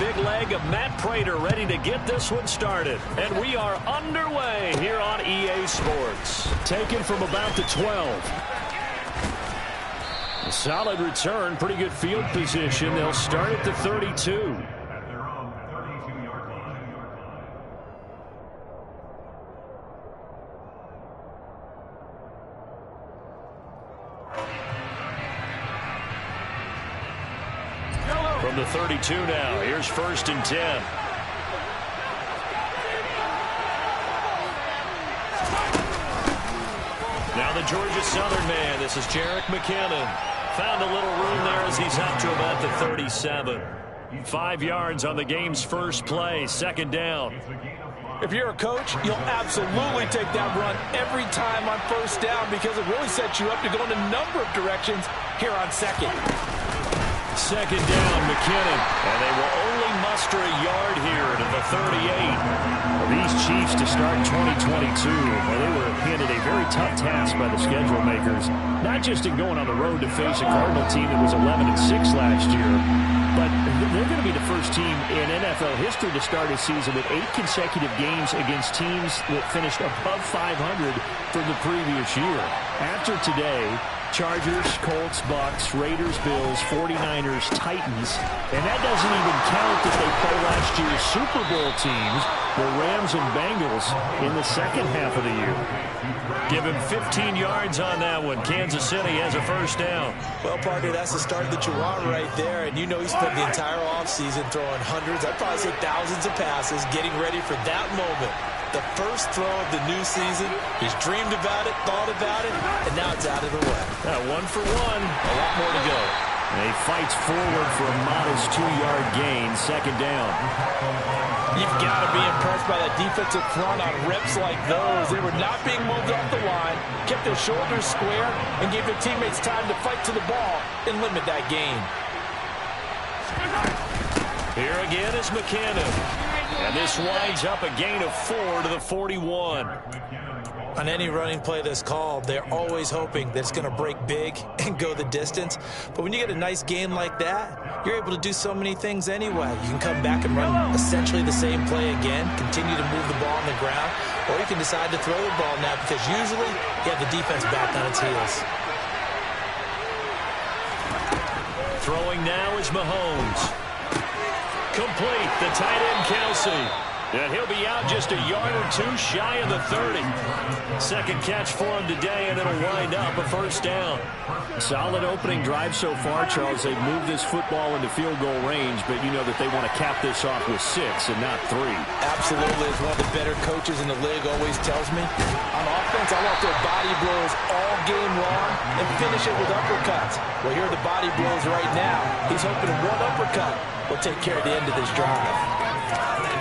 big leg of Matt Prater ready to get this one started. And we are underway here on EA Sports. Taken from about the 12. A solid return, pretty good field position. They'll start at the 32. From the 32 now, here's 1st and 10. Now the Georgia Southern man, this is Jerick McKinnon. Found a little room there as he's up to about the 37. 5 yards on the game's first play, 2nd down. If you're a coach, you'll absolutely take that run every time on 1st down because it really sets you up to go in a number of directions here on 2nd. 2nd down, McKinnon, and they will only muster a yard here to the 38. Well, these Chiefs to start 2022, well, they were handed a very tough task by the schedule makers, not just in going on the road to face a Cardinal team that was 11-6 last year, but they're going to be the first team in NFL history to start a season with 8 consecutive games against teams that finished above 500 from the previous year. After today, Chargers, Colts, Bucks, Raiders, Bills, 49ers, Titans. And that doesn't even count that they play last year's Super Bowl teams, the Rams and Bengals, in the second half of the year. Give him 15 yards on that one. Kansas City has a 1st down. Well, partner, that's the start that you want right there. And you know he spent the entire offseason throwing hundreds, I'd probably say thousands of passes, getting ready for that moment. The first throw of the new season. He's dreamed about it, thought about it, and now it's out of the way. 1 for 1. A lot more to go. And he fights forward for a modest 2-yard gain, 2nd down. You've got to be impressed by that defensive front on reps like those. They were not being moved off the line, kept their shoulders square, and gave their teammates time to fight to the ball and limit that gain. Here again is McKinnon. And this winds up a gain of 4 to the 41. On any running play that's called, they're always hoping that it's going to break big and go the distance. But when you get a nice gain like that, you're able to do so many things anyway. You can come back and run essentially the same play again, continue to move the ball on the ground, or you can decide to throw the ball now because usually you have the defense back on its heels. Throwing now is Mahomes. Complete, the tight end Kelsey. And he'll be out just a yard or 2 shy of the 30. 2nd catch for him today, and it'll wind up a 1st down. Solid opening drive so far, Charles. They've moved this football into field goal range, but you know that they want to cap this off with 6 and not 3. Absolutely. As one of the better coaches in the league always tells me, on offense, I want their body blows all game long and finish it with uppercuts. Well, here are the body blows right now. He's hoping one uppercut will take care of the end of this drive.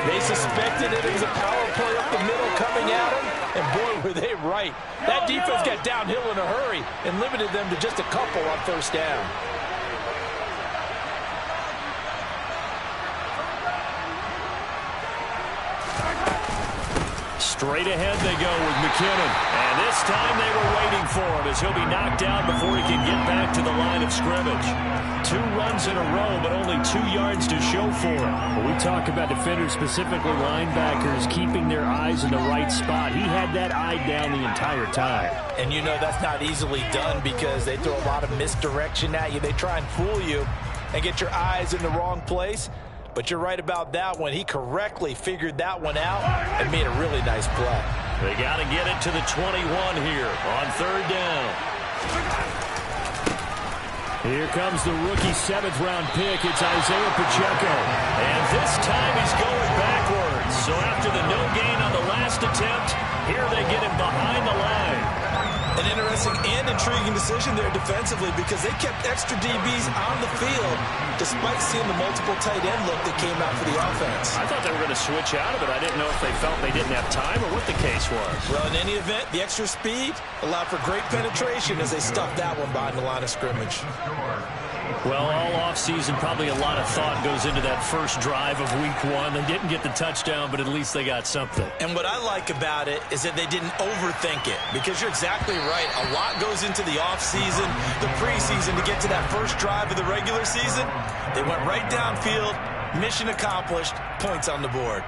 They suspected it was a power play up the middle coming at him, and boy, were they right. That defense got downhill in a hurry and limited them to just a couple on 1st down. Straight ahead they go with McKinnon. And this time they were waiting for him as he'll be knocked out before he can get back to the line of scrimmage. 2 runs in a row, but only 2 yards to show for it. When we talk about defenders, specifically linebackers, keeping their eyes in the right spot, he had that eye down the entire time. And you know that's not easily done because they throw a lot of misdirection at you. They try and fool you and get your eyes in the wrong place. But you're right about that one. He correctly figured that one out and made a really nice play. They got to get it to the 21 here on 3rd down. Here comes the rookie 7th-round pick. It's Isaiah Pacheco. And this time he's going backwards. So after the no gain on the last attempt, here they get him behind the line. An interesting and intriguing decision there defensively because they kept extra DBs on the field despite seeing the multiple tight end look that came out for the offense. I thought they were going to switch out of it. I didn't know if they felt they didn't have time or what the case was. Well, in any event, the extra speed allowed for great penetration as they stuffed that one behind the line of scrimmage. Well, all offseason, probably a lot of thought goes into that first drive of week 1. They didn't get the touchdown, but at least they got something. And what I like about it is that they didn't overthink it because you're exactly right. A lot goes into the offseason, the preseason to get to that first drive of the regular season. They went right downfield, Mission accomplished. Points on the board.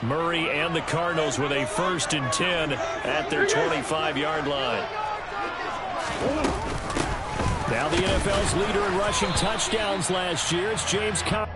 Murray and the Cardinals with a 1st and 10 at their 25-yard line. Now the NFL's leader in rushing touchdowns last year, it's James Conner.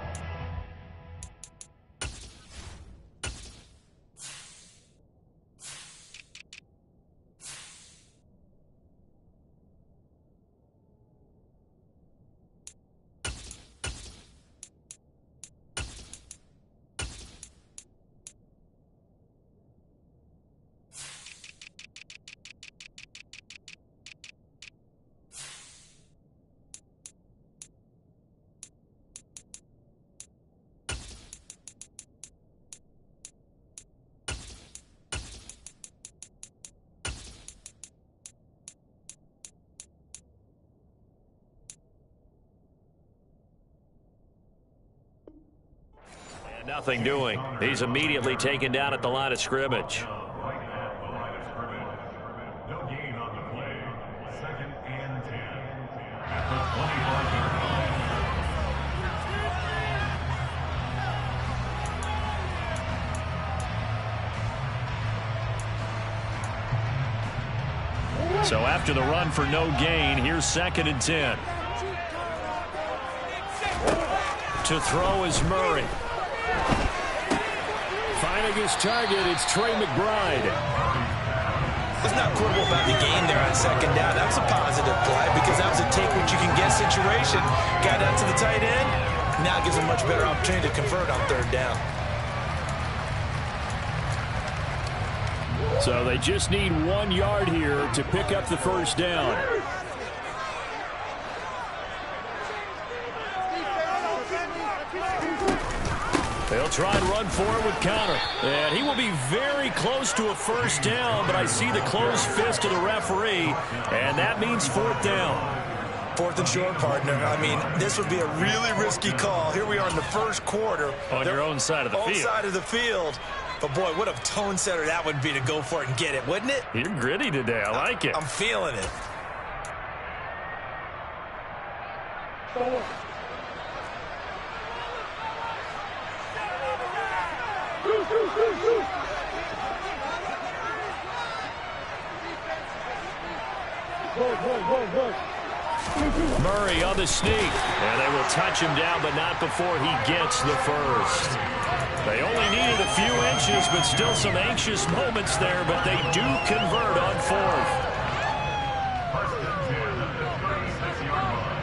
Nothing doing. He's immediately taken down at the line of scrimmage. No gain on the play. 2nd and 10. At the 25-yard line. So after the run for no gain, here's 2nd and 10. To throw is Murray. Finding his target, it's Trey McBride. It's not quibble about the game there on 2nd down. That was a positive play because that was a take-what-you-can-get situation. Got out to the tight end. Now it gives him a much better opportunity to convert on 3rd down. So they just need 1 yard here to pick up the 1st down. They'll try and run forward with Conner. And he will be very close to a 1st down, but I see the closed fist of the referee, and that means 4th down. 4th and short, partner. I mean, this would be a really risky call. Here we are in the 1st quarter. On your own side of the field. Own side of the field. But, boy, what a tone setter that would be to go for it and get it, wouldn't it? You're gritty today. I like it. I'm feeling it. Murray on the sneak. And they will touch him down, but not before he gets the 1st. They only needed a few inches, but still some anxious moments there, but they do convert on 4th. 1st and 10 at the 36-yard line.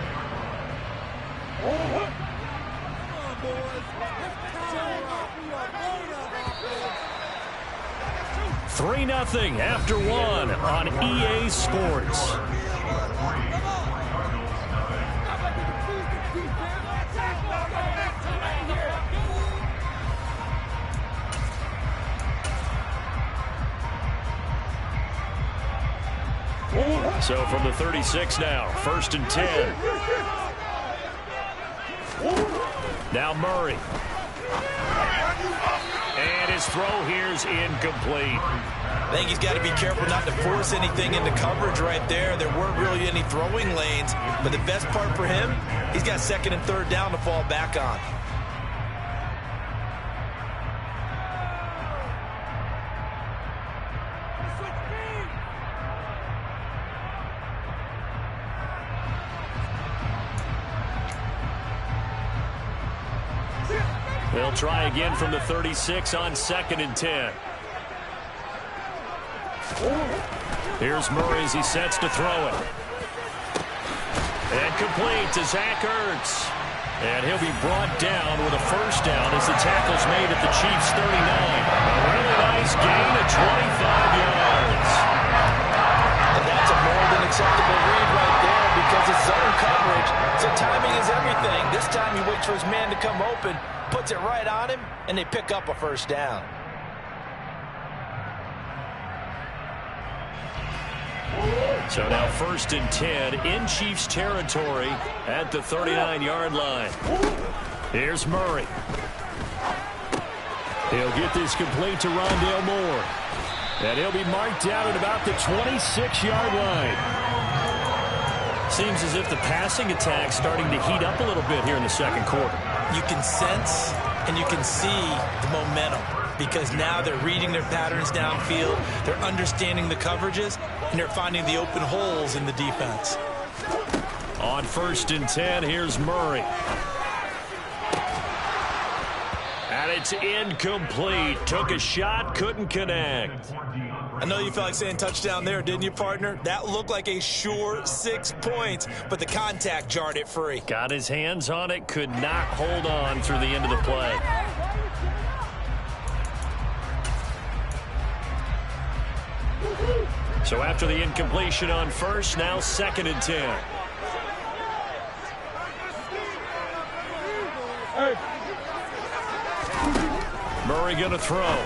3-0 after 1 on EA Sports. So from the 36 now, 1st and 10. Now Murray. And his throw here's incomplete. I think he's got to be careful not to force anything into coverage right there. There weren't really any throwing lanes, but the best part for him, he's got 2nd and 3rd down to fall back on. They'll try again from the 36 on 2nd and 10. Here's Murray as he sets to throw it. And complete to Zach Ertz. And he'll be brought down with a 1st down as the tackle's made at the Chiefs' 39. A really nice gain of 25 yards. And that's a more than acceptable read right there because it's zone coverage. So timing is everything. This time he waits for his man to come open, puts it right on him, and they pick up a 1st down. So now 1st and 10 in Chiefs territory at the 39-yard line. Here's Murray. He'll get this complete to Rondale Moore. And he'll be marked down at about the 26-yard line. Seems as if the passing attack's starting to heat up a little bit here in the second quarter. You can sense and you can see the momentum because now they're reading their patterns downfield, they're understanding the coverages, and they're finding the open holes in the defense. On 1st and 10, here's Murray. And it's incomplete. Took a shot, couldn't connect. I know you felt like saying touchdown there, didn't you, partner? That looked like a sure 6 points, but the contact jarred it free. Got his hands on it, could not hold on through the end of the play. So after the incompletion on 1st, now 2nd and 10. Murray going to throw.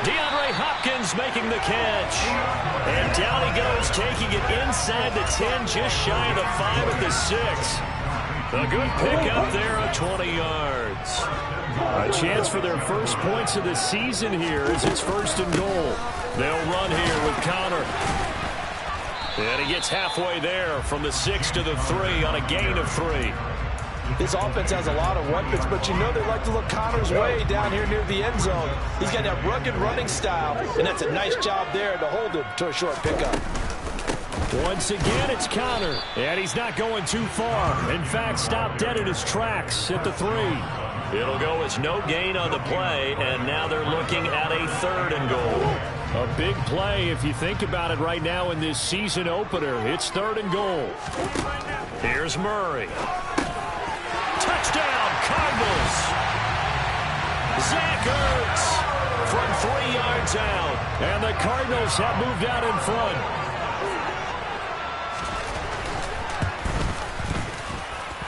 DeAndre Hopkins making the catch. And down he goes, taking it inside the 10, just shy of the 5 at the 6. A good pickup there of 20 yards. A chance for their first points of the season here as it's 1st and goal. They'll run here with Connor. And he gets halfway there from the 6 to the 3 on a gain of 3. This offense has a lot of weapons, but you know they like to look Connor's way down here near the end zone. He's got that rugged running style, and that's a nice job there to hold him to a short pickup. Once again, it's Connor, and he's not going too far. In fact, stopped dead in his tracks at the 3. It'll go as no gain on the play, and now they're looking at a 3rd and goal. A big play if you think about it right now in this season opener. It's 3rd and goal. Here's Murray. Touchdown, Cardinals. Zach Ertz from 3 yards out. And the Cardinals have moved out in front.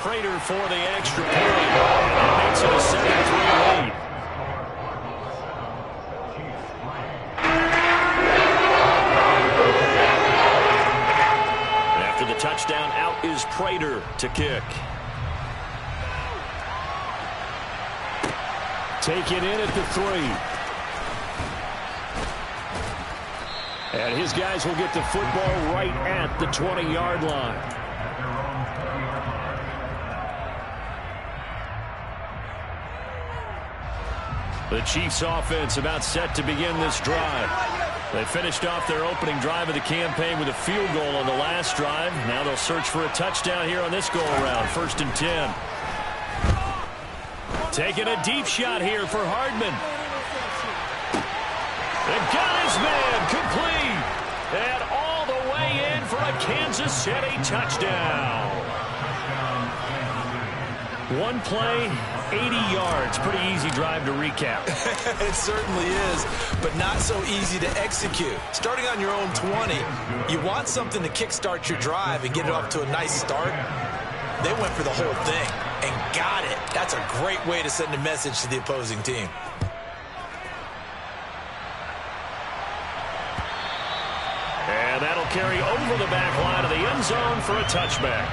Prater for the extra point. And makes it a 7-3 lead. After the touchdown, out is Prater to kick. Take it in at the 3. And his guys will get the football right at the 20-yard line. The Chiefs offense about set to begin this drive. They finished off their opening drive of the campaign with a field goal on the last drive. Now they'll search for a touchdown here on this go-around. 1st and 10. Taking a deep shot here for Hardman. They've got his man complete. And all the way in for a Kansas City touchdown. One play, 80 yards. Pretty easy drive to recap. It certainly is, but not so easy to execute. Starting on your own 20, you want something to kickstart your drive and get it off to a nice start. They went for the whole thing and got it. That's a great way to send a message to the opposing team. And that'll carry over the back line of the end zone for a touchback.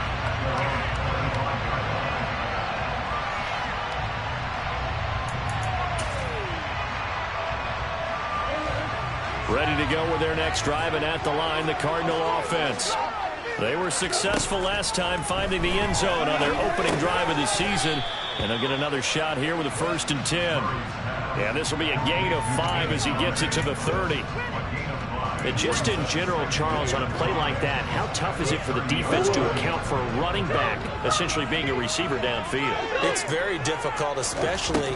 Ready to go with their next drive, and at the line, the Cardinal offense. They were successful last time finding the end zone on their opening drive of the season. And they'll get another shot here with a 1st and 10. And this will be a gain of 5 as he gets it to the 30. And just in general, Charles, on a play like that, how tough is it for the defense to account for a running back essentially being a receiver downfield? It's very difficult, especially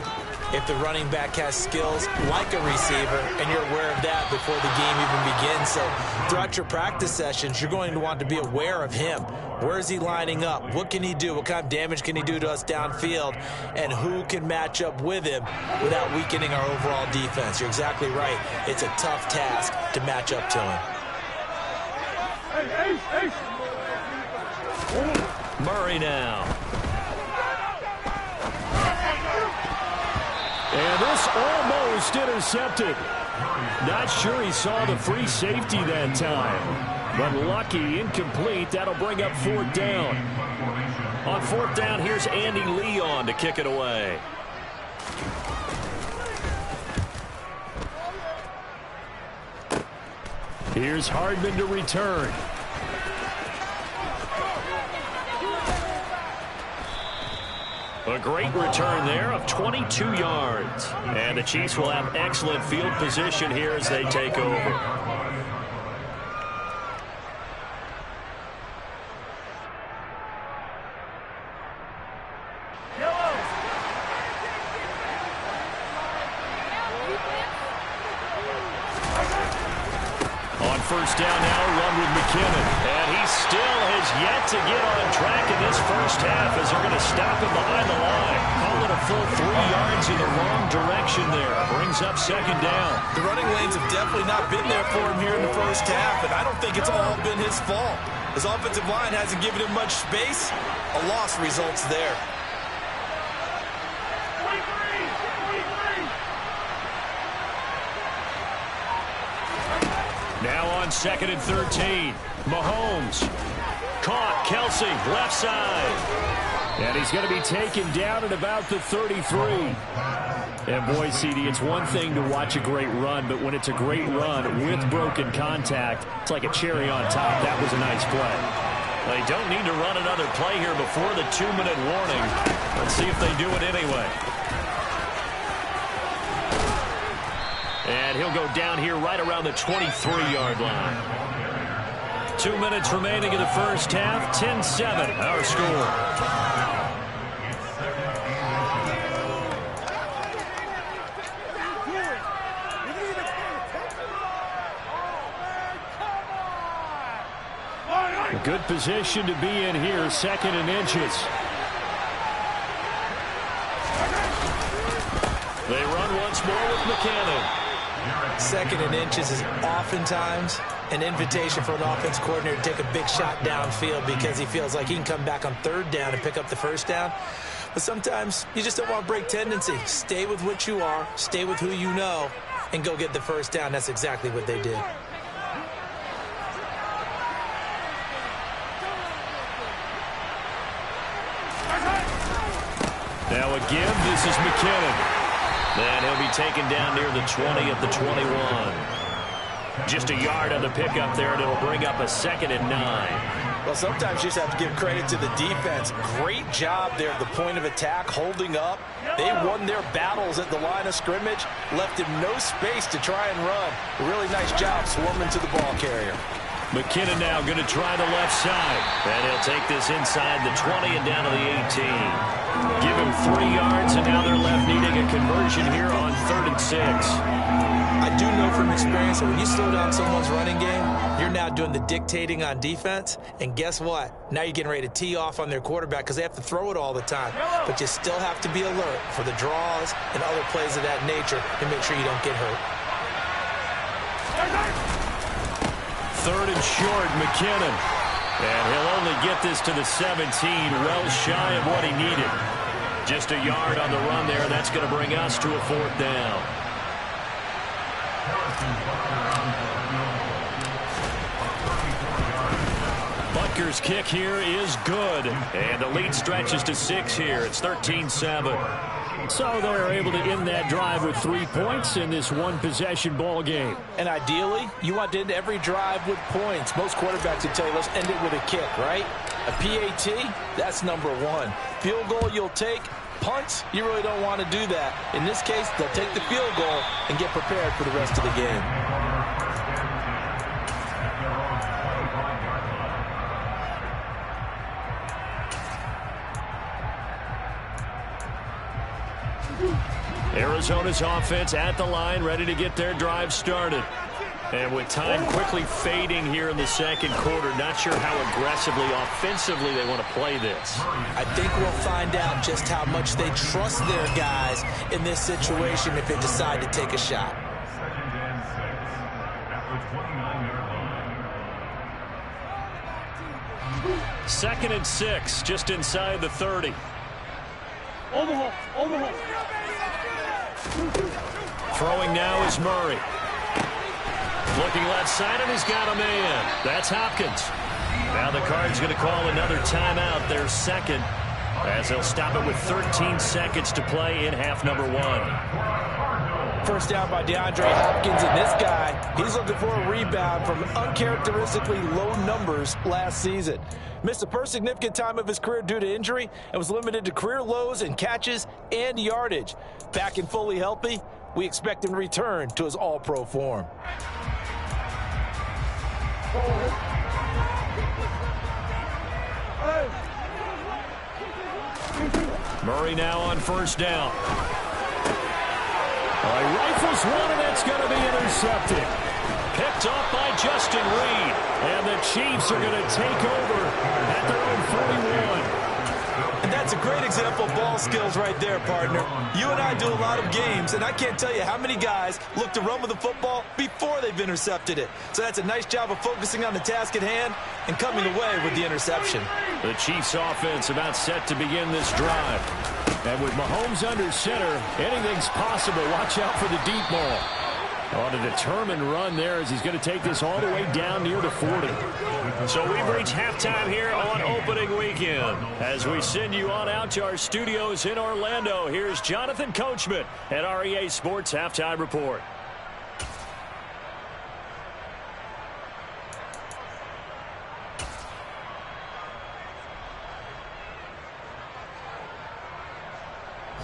if the running back has skills like a receiver, and you're aware of that before the game even begins. So throughout your practice sessions, you're going to want to be aware of him. Where is he lining up? What can he do? What kind of damage can he do to us downfield? And who can match up with him without weakening our overall defense? You're exactly right. It's a tough task to match up to him. Murray now. And this almost intercepted. Not sure he saw the free safety that time. But lucky, incomplete. That'll bring up 4th down. On 4th down, here's Andy Leon to kick it away. Here's Hardman to return. A great return there of 22 yards. And the Chiefs will have excellent field position here as they take over. First down now, run with McKinnon. And he still has yet to get on track in this first half as they're going to stop him behind the line. Call it a full 3 yards in the wrong direction there. Brings up 2nd down. The running lanes have definitely not been there for him here in the first half, and I don't think it's all been his fault. His offensive line hasn't given him much space. A loss results there. Now on 2nd and 13. Mahomes. Caught. Kelsey, left side. And he's going to be taken down at about the 33. And boy, CD, it's one thing to watch a great run, but when it's a great run with broken contact, it's like a cherry on top. That was a nice play. They don't need to run another play here before the 2-minute warning. Let's see if they do it anyway. And he'll go down here right around the 23-yard line. 2 minutes remaining in the first half. 10-7, our score. A good position to be in here. 2nd and inches. They run once more with McKinnon. 2nd and inches is oftentimes an invitation for an offense coordinator to take a big shot downfield because he feels like he can come back on 3rd down and pick up the 1st down. But sometimes you just don't want to break tendency. Stay with what you are, stay with who you know, and go get the 1st down. That's exactly what they did. Now again, this is McKinnon. And he'll be taken down near the 20 at the 21. Just a yard on the pickup there, and it'll bring up a 2nd and 9. Well, sometimes you just have to give credit to the defense. Great job there at the point of attack, holding up. They won their battles at the line of scrimmage, left him no space to try and run. A really nice job swarming to the ball carrier. McKinnon now going to try the left side. And he'll take this inside the 20 and down to the 18. Give him 3 yards, and now they're left needing a conversion here on 3rd and 6. I do know from experience that when you slow down someone's running game, you're now doing the dictating on defense. And guess what? Now you're getting ready to tee off on their quarterback because they have to throw it all the time. But you still have to be alert for the draws and other plays of that nature to make sure you don't get hurt. 3rd and short, McKinnon. And he'll only get this to the 17, well shy of what he needed. Just a yard on the run there. That's going to bring us to a 4th down. Butker's kick here is good. And the lead stretches to 6 here. It's 13-7. So they're able to end that drive with 3 points in this one-possession ball game. And ideally, you want to end every drive with points. Most quarterbacks would tell you, let's end it with a kick, right? A PAT, that's number 1. Field goal you'll take. Punts, you really don't want to do that. In this case, they'll take the field goal and get prepared for the rest of the game. Arizona's offense at the line, ready to get their drive started. And with time quickly fading here in the 2nd quarter, not sure how aggressively, offensively they want to play this. I think we'll find out just how much they trust their guys in this situation if they decide to take a shot. 2nd and 6 at the 29-yard line. 2nd and 6, just inside the 30. Omaha. Throwing now is Murray. Looking left side, and he's got a man. That's Hopkins. Now the Cards going to call another timeout, their second, as they'll stop it with 13 seconds to play in half number 1. First down by DeAndre Hopkins, and this guy, he's looking for a rebound from uncharacteristically low numbers last season. Missed the first significant time of his career due to injury and was limited to career lows in catches and yardage. Back and fully healthy, we expect him to return to his all-pro form. Murray now on first down. Rifles one, and that's going to be intercepted. Picked off by Justin Reed. And the Chiefs are going to take over at their own 41. And that's a great example of ball skills right there, partner. You and I do a lot of games, and I can't tell you how many guys look to run with the football before they've intercepted it. So that's a nice job of focusing on the task at hand and coming away with the interception. The Chiefs offense about set to begin this drive. And with Mahomes under center, anything's possible. Watch out for the deep ball. On a determined run there as he's going to take this all the way down near the 40. So we've reached halftime here on opening weekend. As we send you on out to our studios in Orlando, here's Jonathan Coachman at REA Sports Halftime Report.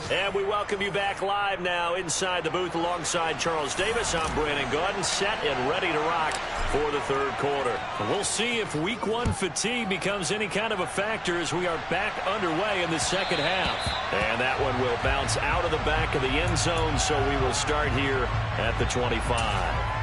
And we welcome you back live now inside the booth alongside Charles Davis. I'm Brandon Gaudin, set and ready to rock for the third quarter. We'll see if week 1 fatigue becomes any kind of a factor as we are back underway in the second half. And that one will bounce out of the back of the end zone, so we will start here at the 25.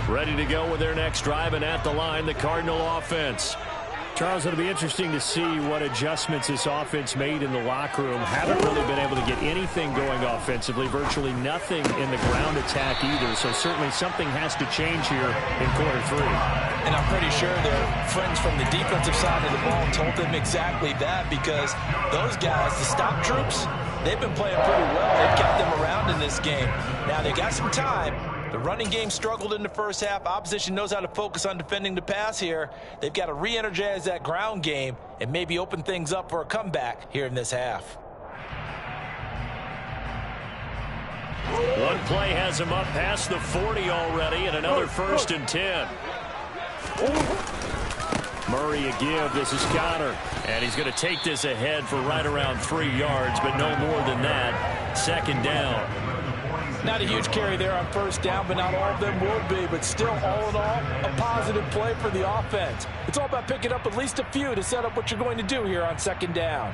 Ready to go with their next drive, and at the line, the Cardinal offense. Charles, it'll be interesting to see what adjustments this offense made in the locker room. Haven't really been able to get anything going offensively, virtually nothing in the ground attack either, so certainly something has to change here in quarter 3. And I'm pretty sure their friends from the defensive side of the ball told them exactly that, because those guys, the stop troops, they've been playing pretty well. They've kept them around in this game. Now, they got some time. The running game struggled in the first half. Opposition knows how to focus on defending the pass here. They've got to re-energize that ground game and maybe open things up for a comeback here in this half. One play has him up past the 40 already, and another 1st and 10. Murray a give. This is Connor. And he's going to take this ahead for right around 3 yards, but no more than that. Second down. Not a huge carry there on first down, but not all of them will be. But still, all in all, a positive play for the offense. It's all about picking up at least a few to set up what you're going to do here on second down.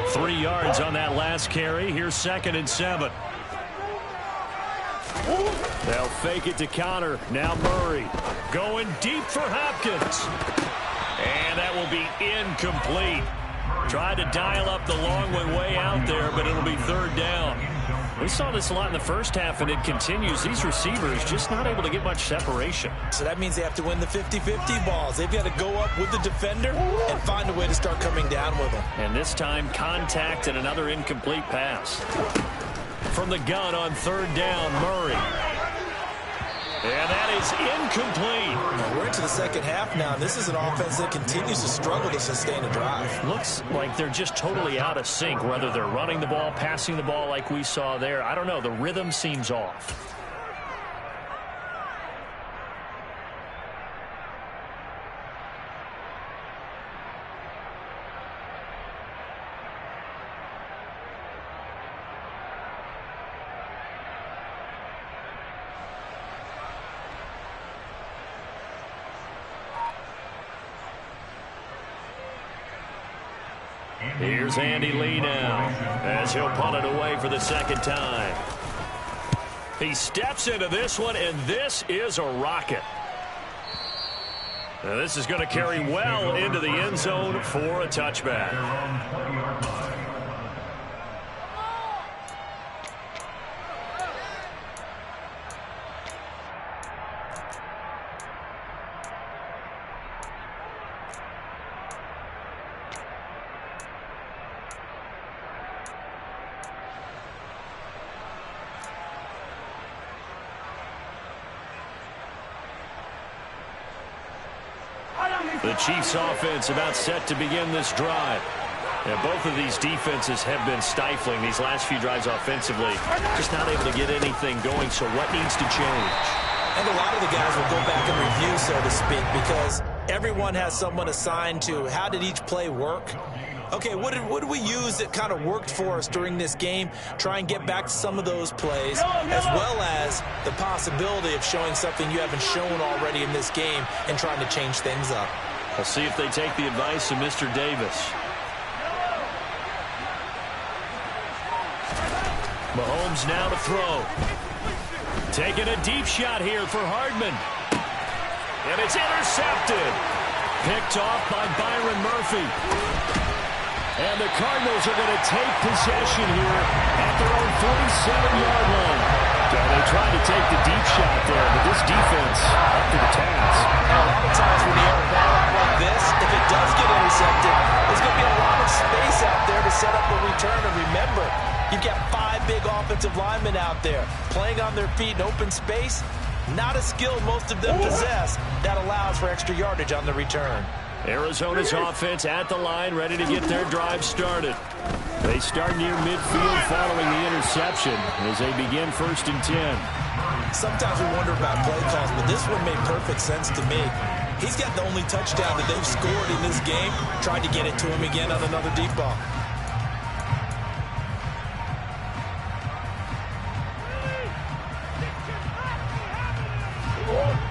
Three yards on that last carry. Here's 2nd and 7. They'll fake it to Connor. Now Murray going deep for Hopkins. And that will be incomplete. Tried to dial up the long one way out there, but it'll be 3rd down. We saw this a lot in the first half, and it continues. These receivers just not able to get much separation. So that means they have to win the 50-50 balls. They've got to go up with the defender and find a way to start coming down with them. And this time, contact and another incomplete pass. From the gun on 3rd down, Murray. And that is incomplete. We're into the second half now. This is an offense that continues to struggle to sustain a drive. Looks like they're just totally out of sync, whether they're running the ball, passing the ball like we saw there. I don't know. The rhythm seems off. Here's Andy Lee now as he'll punt it away for the 2nd time. He steps into this one, and this is a rocket. Now this is going to carry well into the end zone for a touchback. Their own 20-yard line. The Chiefs offense about set to begin this drive. And both of these defenses have been stifling these last few drives offensively. Just not able to get anything going, so what needs to change? And a lot of the guys will go back and review, so to speak, because everyone has someone assigned to how did each play work. Okay, what did we use that kind of worked for us during this game? Try and get back to some of those plays, as well as the possibility of showing something you haven't shown already in this game and trying to change things up. We'll see if they take the advice of Mr. Davis. Mahomes now to throw. Taking a deep shot here for Hardman. And it's intercepted. Picked off by Byron Murphy. And the Cardinals are going to take possession here at their own 47-yard line. They tried to take the deep shot there, but this defense up to the task. And a lot of times when you have a ball out like this, if it does get intercepted, there's going to be a lot of space out there to set up a return. And remember, you've got 5 big offensive linemen out there playing on their feet in open space. Not a skill most of them possess that allows for extra yardage on the return. Arizona's offense at the line, ready to get their drive started. They start near midfield following the interception as they begin 1st and 10. Sometimes we wonder about play calls, but this one made perfect sense to me. He's got the only touchdown that they've scored in this game. Tried to get it to him again on another deep ball.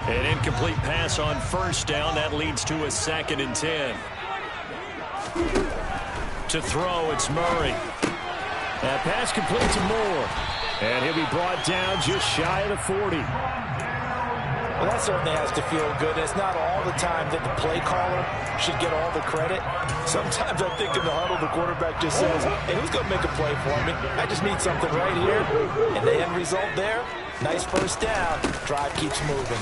An incomplete pass on 1st down. That leads to a 2nd and 10. To throw, it's Murray. That pass complete to Moore. And he'll be brought down just shy of the 40. Well, that certainly has to feel good. It's not all the time that the play caller should get all the credit. Sometimes I think in the huddle, the quarterback just says, hey, who's going to make a play for me? I just need something right here. And the end result there, nice 1st down. Drive keeps moving.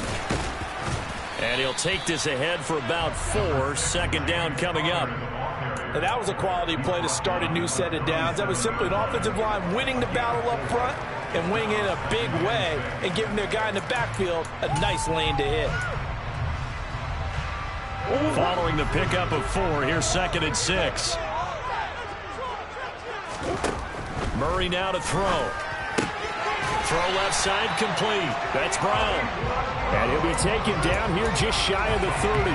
And he'll take this ahead for about 4. 2nd down coming up. And that was a quality play to start a new set of downs. That was simply an offensive line winning the battle up front and winning in a big way and giving their guy in the backfield a nice lane to hit. Following the pickup of 4, here's 2nd and 6. Murray now to throw. Throw left side complete. That's Brown. And he'll be taken down here just shy of the 30.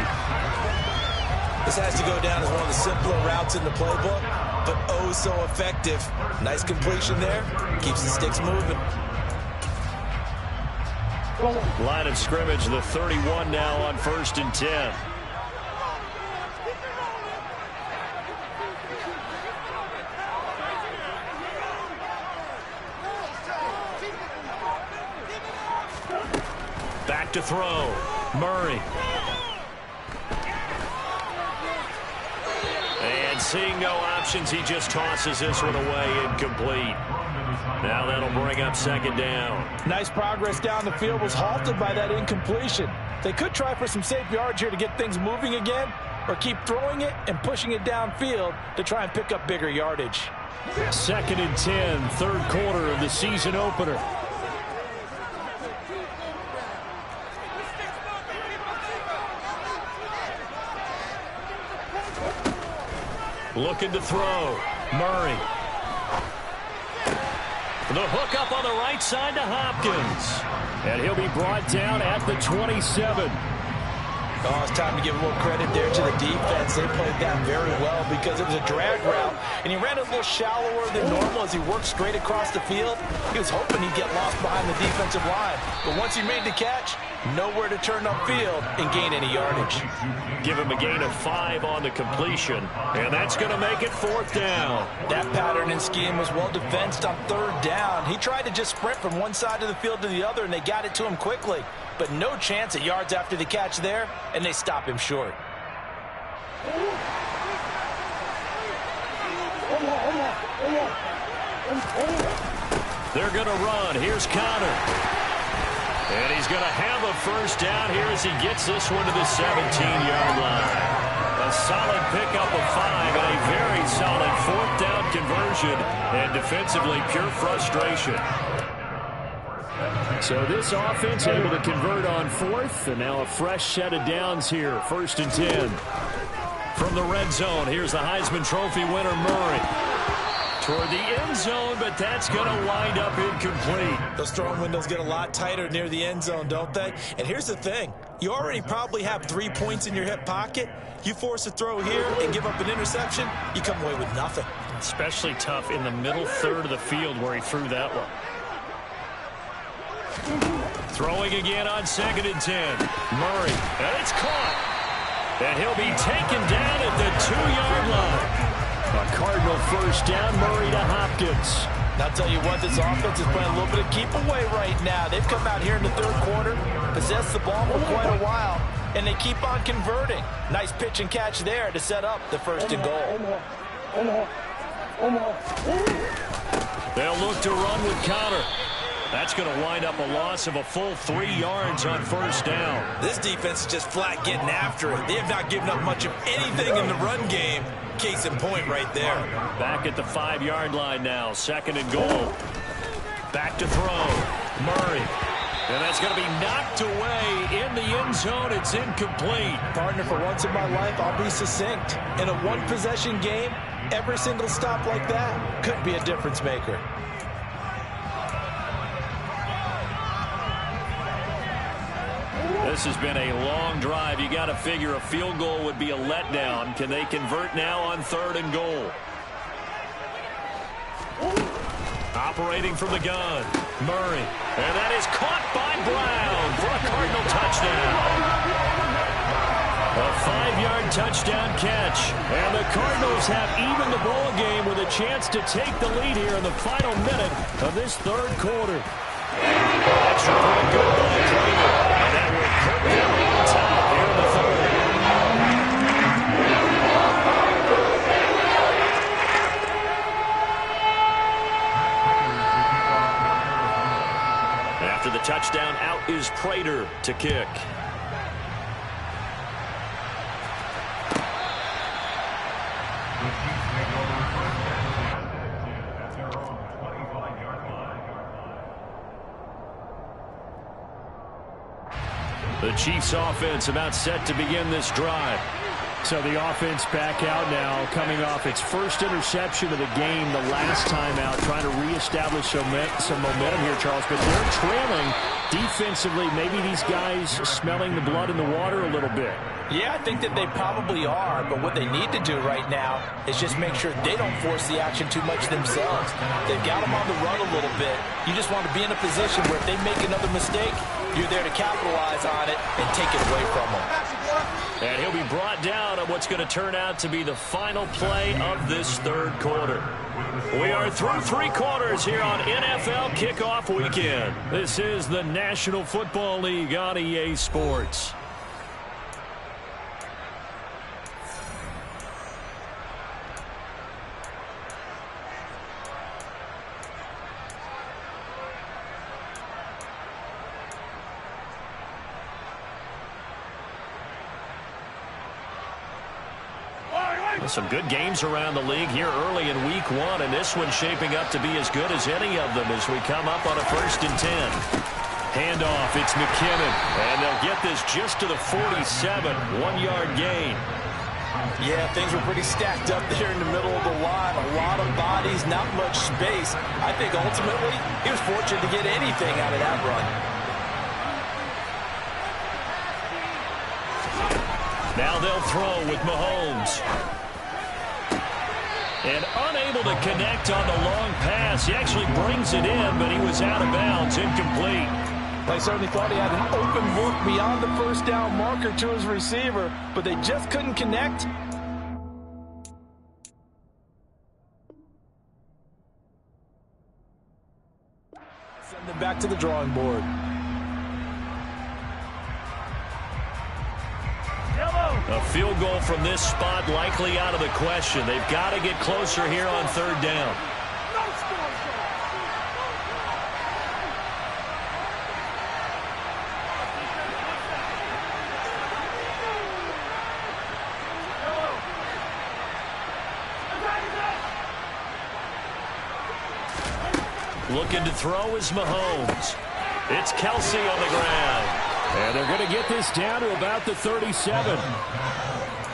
This has to go down as one of the simpler routes in the playbook, but oh so effective. Nice completion there. Keeps the sticks moving. Line of scrimmage, the 31 now on 1st and 10. Back to throw. Murray. And seeing no options, he just tosses this one away, incomplete. Now that'll bring up 2nd down. Nice progress down the field, was halted by that incompletion. They could try for some safe yards here to get things moving again, or keep throwing it and pushing it downfield to try and pick up bigger yardage. 2nd and 10, 3rd quarter of the season opener. Looking to throw. Murray. The hook up on the right side to Hopkins. And he'll be brought down at the 27. Oh, it's time to give a little credit there to the defense. They played that very well because it was a drag route, and he ran a little shallower than normal as he worked straight across the field. He was hoping he'd get lost behind the defensive line, but once he made the catch, Nowhere to turn upfield and gain any yardage. Give him a gain of 5 on the completion, and that's going to make it 4th down. That pattern and scheme was well defensed on 3rd down. He tried to just sprint from one side of the field to the other, and they got it to him quickly. But no chance at yards after the catch there, and they stop him short. They're going to run. Here's Conner. And he's going to have a 1st down here as he gets this one to the 17-yard line. A solid pickup of 5 and a very solid 4th down conversion. And defensively, pure frustration. So this offense able to convert on 4th, and now a fresh set of downs here. 1st and 10. From the red zone, here's the Heisman Trophy winner, Murray. Toward the end zone, but that's going to wind up incomplete. Those throwing windows get a lot tighter near the end zone, don't they? And here's the thing. You already probably have 3 points in your hip pocket. You force a throw here and give up an interception, you come away with nothing. Especially tough in the middle third of the field where he threw that one. Throwing again on 2nd and 10. Murray, and it's caught. And he'll be taken down at the 2-yard line. A Cardinal 1st down, Murray to Hopkins. Now, I'll tell you what, this offense is playing a little bit of keep away right now. They've come out here in the 3rd quarter, possessed the ball for quite a while, and they keep on converting. Nice pitch and catch there to set up the 1st and goal. They'll look to run with Conner. That's going to wind up a loss of a full 3 yards on 1st down. This defense is just flat getting after it. They have not given up much of anything in the run game. Case in point right there. Back at the 5-yard line now. 2nd and goal. Back to throw. Murray. And that's going to be knocked away in the end zone. It's incomplete. Partner, for once in my life, I'll be succinct. In a one-possession game, every single stop like that could be a difference maker. This has been a long drive. You got to figure a field goal would be a letdown. Can they convert now on 3rd and goal? Operating from the gun, Murray. And that is caught by Brown for a Cardinal touchdown. A 5-yard touchdown catch. And the Cardinals have evened the ball game with a chance to take the lead here in the final minute of this 3rd quarter. Extra point good by Trainer. And that will put them on top here in the 3rd. After the touchdown, out is Prater to kick. The Chiefs offense about set to begin this drive. So the offense back out now, coming off its first interception of the game the last time out, trying to reestablish some momentum here, Charles. But they're trailing defensively. Maybe these guys smelling the blood in the water a little bit. Yeah, I think that they probably are, but what they need to do right now is just make sure they don't force the action too much themselves. They've got them on the run a little bit. You just want to be in a position where if they make another mistake, you're there to capitalize on it and take it away from them. And he'll be brought down on what's going to turn out to be the final play of this 3rd quarter. We are through 3 quarters here on NFL Kickoff Weekend. This is the National Football League on EA Sports. Some good games around the league here early in week 1, and this one's shaping up to be as good as any of them as we come up on a 1st and 10. Handoff, it's McKinnon, and they'll get this just to the 47, 1-yard gain. Yeah, things were pretty stacked up there in the middle of the line. A lot of bodies, not much space. I think ultimately he was fortunate to get anything out of that run. Now they'll throw with Mahomes. And unable to connect on the long pass. He actually brings it in, but he was out of bounds, incomplete. They certainly thought he had an open look beyond the first down marker to his receiver, but they just couldn't connect. Send them back to the drawing board. A field goal from this spot likely out of the question. They've got to get closer here on third down. Looking to throw is Mahomes. It's Kelsey on the ground. And they're going to get this down to about the 37.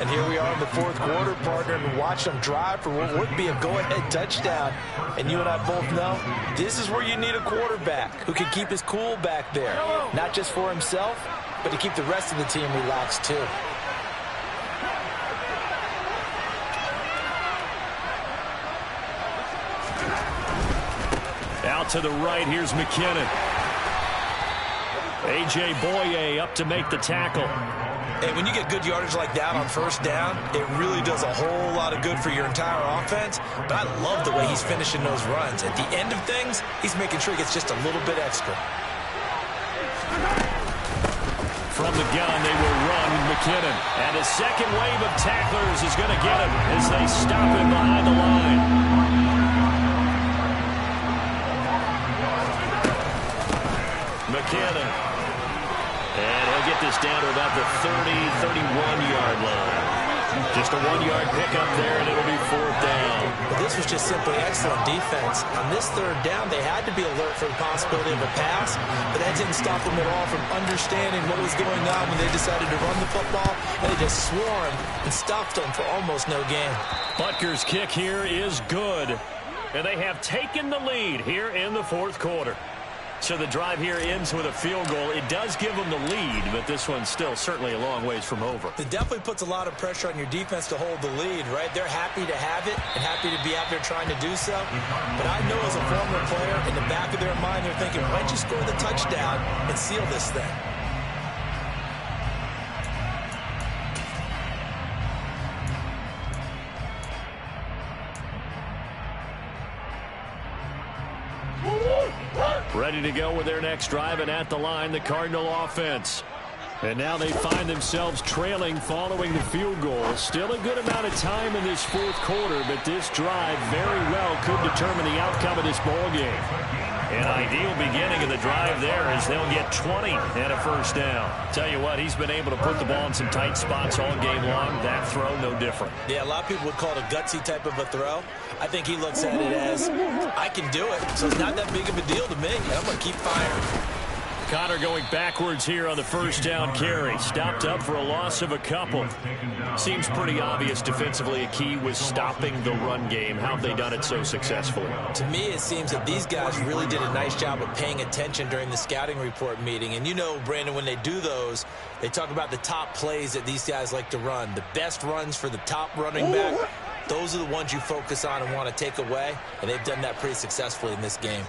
And here we are in the fourth quarter, partner, and watch them drive for what would be a go-ahead touchdown. And you and I both know this is where you need a quarterback who can keep his cool back there. Not just for himself, but to keep the rest of the team relaxed too. Out to the right, here's McKinnon. A.J. Boye up to make the tackle. Hey, when you get good yardage like that on first down, it really does a whole lot of good for your entire offense. But I love the way he's finishing those runs. At the end of things, he's making sure he gets just a little bit extra. From the gun, they will run with McKinnon. And his second wave of tacklers is going to get him as they stop him behind the line. McKinnon. And he'll get this down to about the 31-yard line. Just a 1-yard pickup there, and it'll be fourth down. Well, this was just simply excellent defense. On this third down, they had to be alert for the possibility of a pass, but that didn't stop them at all from understanding what was going on when they decided to run the football, and they just swarmed and stopped them for almost no gain. Butker's kick here is good, and they have taken the lead here in the fourth quarter. So the drive here ends with a field goal. It does give them the lead, but this one's still certainly a long ways from over. It definitely puts a lot of pressure on your defense to hold the lead, right? They're happy to have it and happy to be out there trying to do so. But I know as a former player, in the back of their mind, they're thinking, why don't you score the touchdown and seal this thing? Ready to go with their next drive, and at the line, the Cardinal offense. And now they find themselves trailing following the field goal. Still a good amount of time in this fourth quarter, but this drive very well could determine the outcome of this ball game. An ideal beginning of the drive there as they'll get 20 and a first down. Tell you what, he's been able to put the ball in some tight spots all game long. That throw, no different. Yeah, a lot of people would call it a gutsy type of a throw. I think he looks at it as, I can do it, so it's not that big of a deal to me, and I'm going to keep firing. Connor going backwards here on the first down carry. Stopped up for a loss of a couple. Seems pretty obvious defensively a key was stopping the run game. How have they done it so successfully? To me, it seems that these guys really did a nice job of paying attention during the scouting report meeting. And you know, Brandon, when they do those, they talk about the top plays that these guys like to run. The best runs for the top running back. Those are the ones you focus on and want to take away. And they've done that pretty successfully in this game.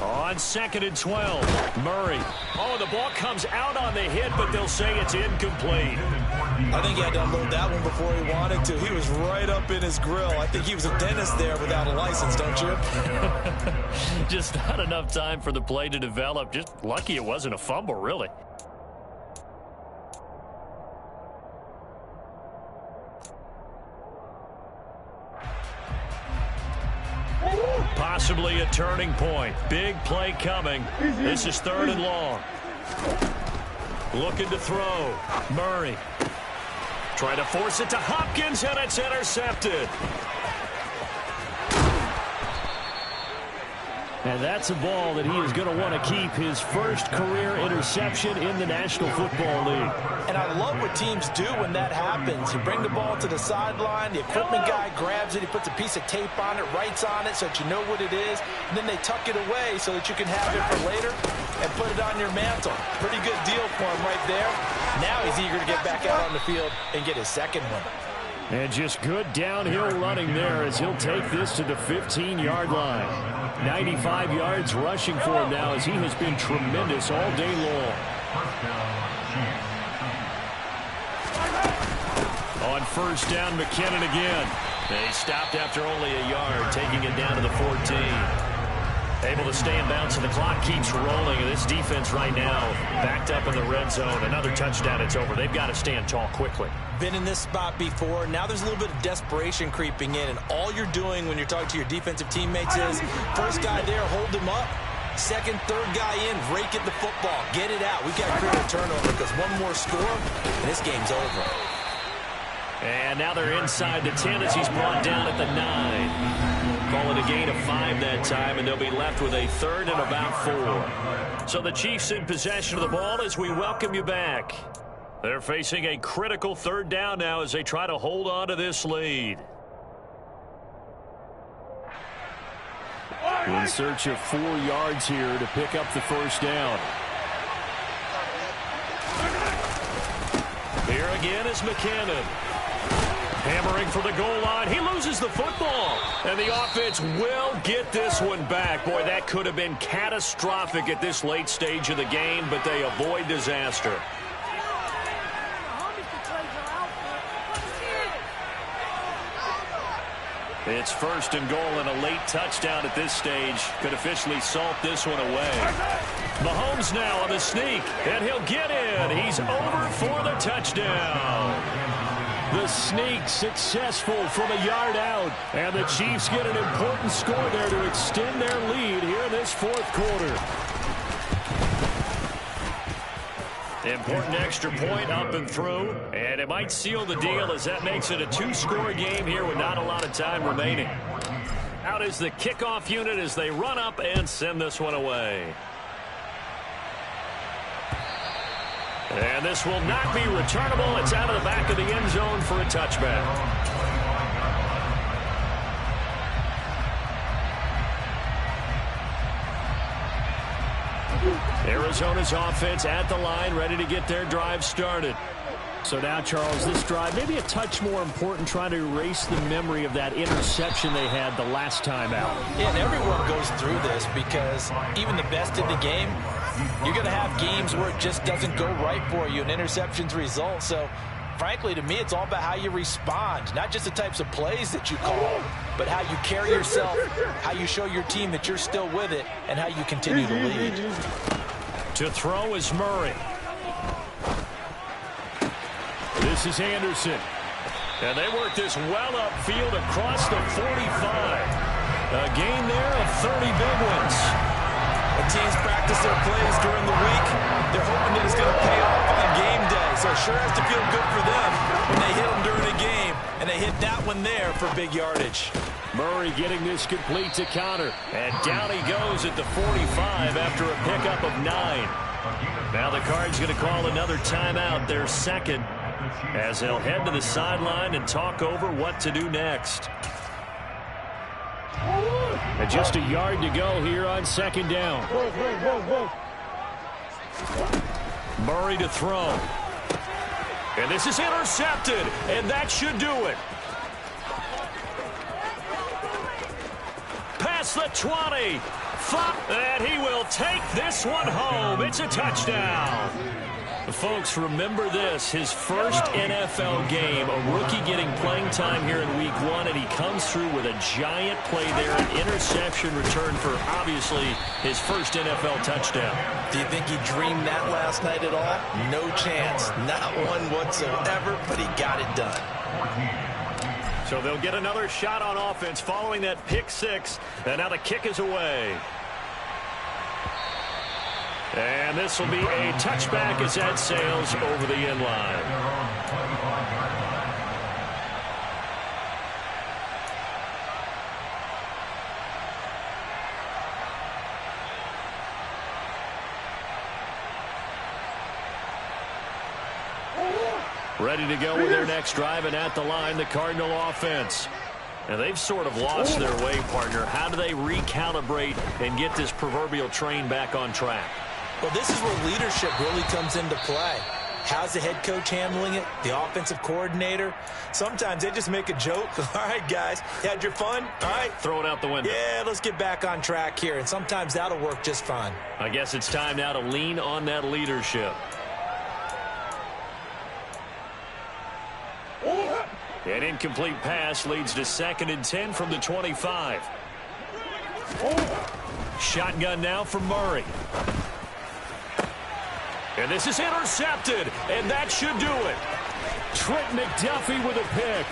On 2nd and 12, Murray. Oh, the ball comes out on the hit, but they'll say it's incomplete. I think he had to unload that one before he wanted to. He was right up in his grill. I think he was a dentist there without a license, don't you? Just not enough time for the play to develop. Just lucky it wasn't a fumble, really. Possibly a turning point. Big play coming. This is 3rd and long. Looking to throw. Murray. Trying to force it to Hopkins, and it's intercepted. And that's a ball that he is going to want to keep, his first career interception in the National Football League. And I love what teams do when that happens. You bring the ball to the sideline, the equipment guy grabs it, he puts a piece of tape on it, writes on it so that you know what it is, and then they tuck it away so that you can have it for later and put it on your mantle. Pretty good deal for him right there. Now he's eager to get back out on the field and get his second one. And just good downhill running there as he'll take this to the 15-yard line. 95 yards rushing for him now as he has been tremendous all day long. On first down, McKinnon again. They stopped after only a yard, taking it down to the 14. Able to stay in bounds, and the clock keeps rolling. And this defense right now backed up in the red zone. Another touchdown, it's over. They've got to stand tall quickly. Been in this spot before. Now there's a little bit of desperation creeping in. And all you're doing when you're talking to your defensive teammates is, first guy there, hold him up. Second, third guy in, rake at the football. Get it out. We've got to create a turnover because one more score, and this game's over. And now they're inside the 10 as he's brought down at the 9. Call it a gain of 5 that time, and they'll be left with a third and about 4. So the Chiefs in possession of the ball as we welcome you back. They're facing a critical third down now as they try to hold on to this lead. In search of 4 yards here to pick up the first down. Here again is McKinnon. Hammering for the goal line. He loses the football. And the offense will get this one back. Boy, that could have been catastrophic at this late stage of the game, but they avoid disaster. It's first and goal, and a late touchdown at this stage could officially salt this one away. Mahomes now on the sneak, and he'll get in. He's over for the touchdown. The sneak successful from a yard out. And the Chiefs get an important score there to extend their lead here in this fourth quarter. Important extra point up and through. And it might seal the deal as that makes it a 2-score game here with not a lot of time remaining. Out is the kickoff unit as they run up and send this one away. And this will not be returnable. It's out of the back of the end zone for a touchback. Arizona's offense at the line, ready to get their drive started. So now, Charles, this drive maybe a touch more important, trying to erase the memory of that interception they had the last time out. Yeah, and everyone goes through this because even the best in the game, you're going to have games where it just doesn't go right for you, and interceptions result. So, frankly, to me, it's all about how you respond, not just the types of plays that you call, but how you carry yourself, how you show your team that you're still with it, and how you continue to lead. To throw is Murray. This is Anderson. And they work this well upfield across the 45. A gain there of 30 big ones. When teams practice their plays during the week, they're hoping that it's going to pay off on game day. So it sure has to feel good for them when they hit them during a game, and they hit that one there for big yardage. Murray getting this complete to Connor. And down he goes at the 45 after a pickup of 9. Now the Cards going to call another timeout, their second, as they'll head to the sideline and talk over what to do next. And just a yard to go here on second down. Murray to throw. And this is intercepted, and that should do it. Past the 20. And he will take this one home. It's a touchdown. Folks, remember this, his first NFL game, a rookie getting playing time here in week 1, and he comes through with a giant play there, an interception return for, obviously, his first NFL touchdown. Do you think he dreamed that last night at all? No chance. Not one whatsoever, but he got it done. So they'll get another shot on offense following that pick 6, and now the kick is away. And this will be a touchback as that sails over the end line. Ready to go with their next drive, and at the line, the Cardinal offense. And they've sort of lost their way, partner. How do they recalibrate and get this proverbial train back on track? Well, this is where leadership really comes into play. How's the head coach handling it? The offensive coordinator? Sometimes they just make a joke. All right, guys, you had your fun? All right. Throw it out the window. Yeah, let's get back on track here, and sometimes that'll work just fine. I guess it's time now to lean on that leadership. An incomplete pass leads to 2nd and 10 from the 25. Shotgun now for Murray. And this is intercepted, and that should do it. Trent McDuffie with a pick.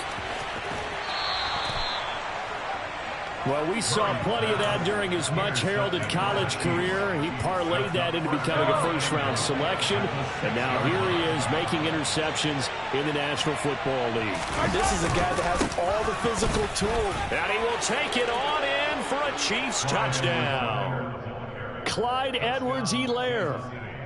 Well, we saw plenty of that during his much-heralded college career. He parlayed that into becoming a first-round selection, and now here he is making interceptions in the National Football League. This is a guy that has all the physical tools. And he will take it on in for a Chiefs touchdown. Clyde Edwards-Helaire.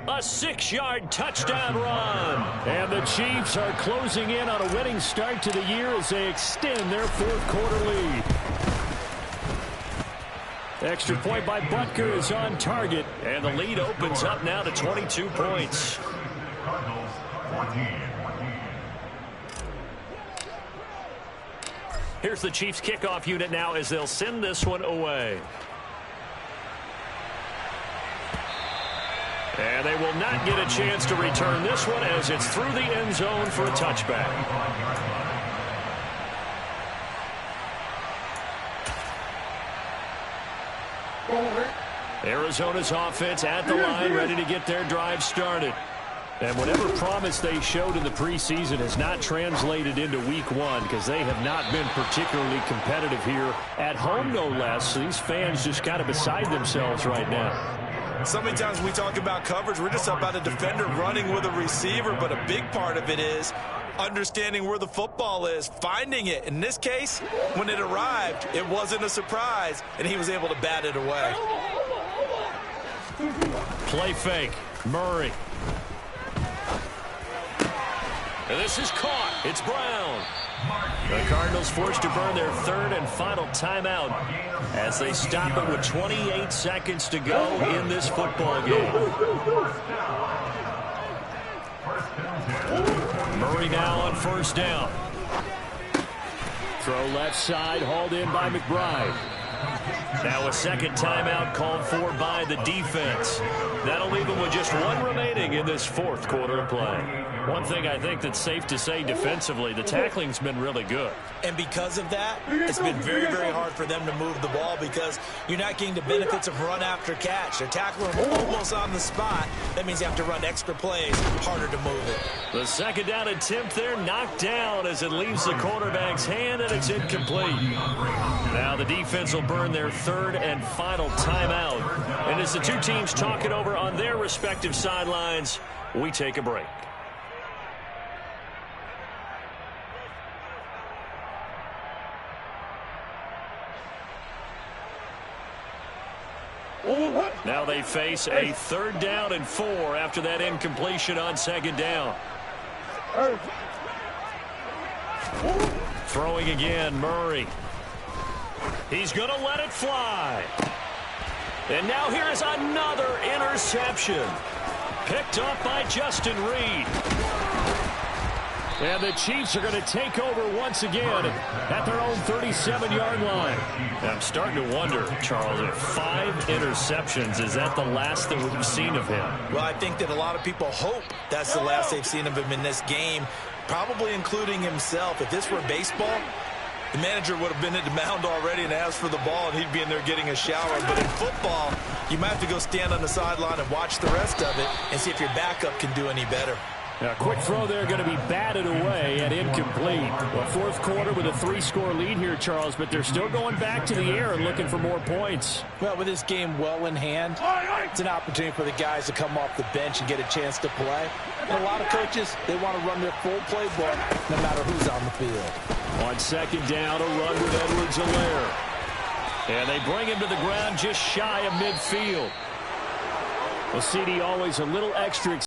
A 6-yard touchdown run. And the Chiefs are closing in on a winning start to the year as they extend their fourth-quarter lead. Extra point by Butker is on target, and the lead opens up now to 22 points. Cardinals 14. Here's the Chiefs kickoff unit now as they'll send this one away. And they will not get a chance to return this one as it's through the end zone for a touchback. Arizona's offense at the line, ready to get their drive started. And whatever promise they showed in the preseason has not translated into week one because they have not been particularly competitive here at home, no less. So these fans just kind of beside themselves right now. So many times we talk about coverage, we're just about a defender running with a receiver, but a big part of it is understanding where the football is, finding it. In this case, when it arrived, it wasn't a surprise, and he was able to bat it away. Play fake. Murray. And this is caught. It's Brown. The Cardinals forced to burn their 3rd and final timeout as they stop it with 28 seconds to go in this football game. Murray now on 1st down. Throw left side, hauled in by McBride. Now a 2nd timeout called for by the defense. That'll leave them with just 1 remaining in this 4th quarter of play. One thing I think that's safe to say defensively, the tackling's been really good. And because of that, it's been very, very hard for them to move the ball because you're not getting the benefits of run after catch. They're tackling them almost on the spot. That means you have to run extra plays, harder to move it. The 2nd down attempt there knocked down as it leaves the quarterback's hand, and it's incomplete. Now the defense will burn their 3rd and final timeout. And as the two teams talk it over on their respective sidelines, we take a break. Now they face a 3rd down and 4 after that incompletion on 2nd down. Throwing again, Murray. He's going to let it fly. And now here is another interception. Picked up by Justin Reed. And the Chiefs are going to take over once again at their own 37-yard line. I'm starting to wonder, Charles, if 5 interceptions, is that the last that we've seen of him? Well, I think that a lot of people hope that's the last they've seen of him in this game, probably including himself. If this were baseball, the manager would have been at the mound already and asked for the ball, and he'd be in there getting a shower. But in football, you might have to go stand on the sideline and watch the rest of it and see if your backup can do any better. Now, a quick throw there going to be batted away and incomplete. Well, 4th quarter with a 3-score lead here, Charles, but they're still going back to the air and looking for more points. Well, with this game well in hand, it's an opportunity for the guys to come off the bench and get a chance to play. And a lot of coaches, they want to run their full playbook no matter who's on the field. On 2nd down, a run with Edwards-Helaire. And they bring him to the ground just shy of midfield. Well, CD always a little extra